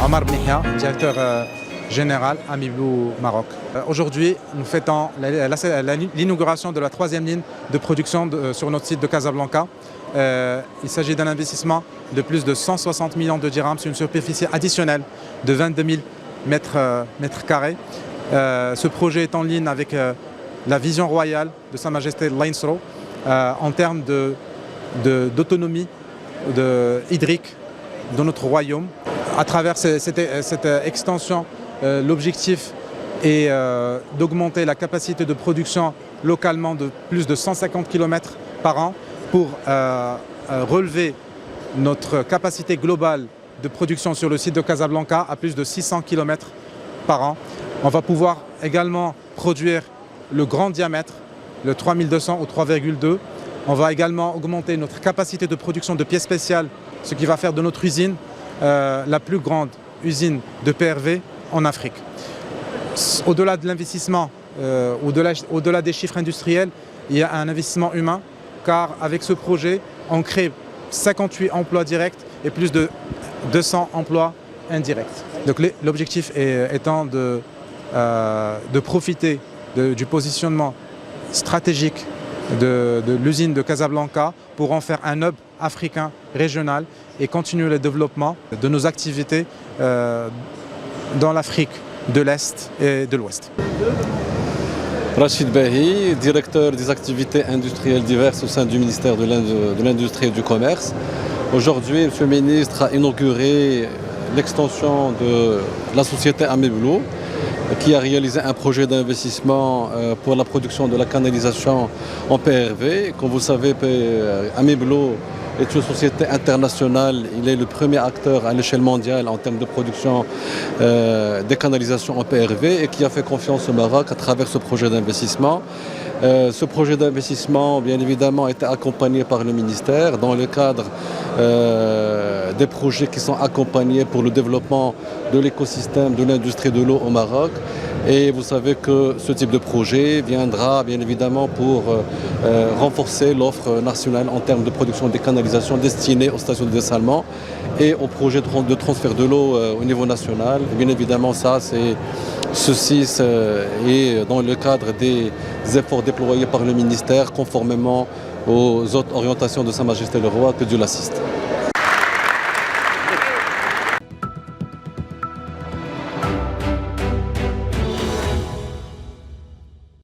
Omar Benihia, directeur général Amiblu Maroc. Aujourd'hui, nous fêtons l'inauguration de la 3e ligne de production sur notre site de Casablanca. Il s'agit d'un investissement de plus de 160 millions de dirhams sur une superficie additionnelle de 22 000 mètres carrés. Ce projet est en ligne avec la vision royale de Sa Majesté Lainsro en termes d'autonomie hydrique de notre royaume. À travers cette extension, l'objectif est d'augmenter la capacité de production localement de plus de 150 km par an pour relever notre capacité globale de production sur le site de Casablanca à plus de 600 km par an. On va pouvoir également produire le grand diamètre, le 3200 ou 3,2. On va également augmenter notre capacité de production de pièces spéciales, ce qui va faire de notre usine la plus grande usine de PRV en Afrique. Au-delà de l'investissement, au-delà des chiffres industriels, il y a un investissement humain, car avec ce projet, on crée 58 emplois directs et plus de 200 emplois indirects. Donc l'objectif étant de profiter du positionnement stratégique de l'usine de Casablanca pour en faire un hub africain régional et continuer le développement de nos activités dans l'Afrique de l'Est et de l'Ouest. Rachid Bahi, directeur des activités industrielles diverses au sein du ministère de l'Industrie et du Commerce. Aujourd'hui, M. le ministre a inauguré l'extension de la société Amiblu, qui a réalisé un projet d'investissement pour la production de la canalisation en PRV. Comme vous savez, Amiblu est une société internationale. Il est le premier acteur à l'échelle mondiale en termes de production des canalisations en PRV et qui a fait confiance au Maroc à travers ce projet d'investissement. Ce projet d'investissement, bien évidemment, a été accompagné par le ministère dans le cadre des projets qui sont accompagnés pour le développement de l'écosystème de l'industrie de l'eau au Maroc. Et vous savez que ce type de projet viendra bien évidemment pour renforcer l'offre nationale en termes de production des canalisations destinées aux stations de dessalement et aux projets de transfert de l'eau au niveau national. Et bien évidemment, ceci est dans le cadre des efforts déployés par le ministère conformément aux autres orientations de Sa Majesté le Roi, que Dieu l'assiste.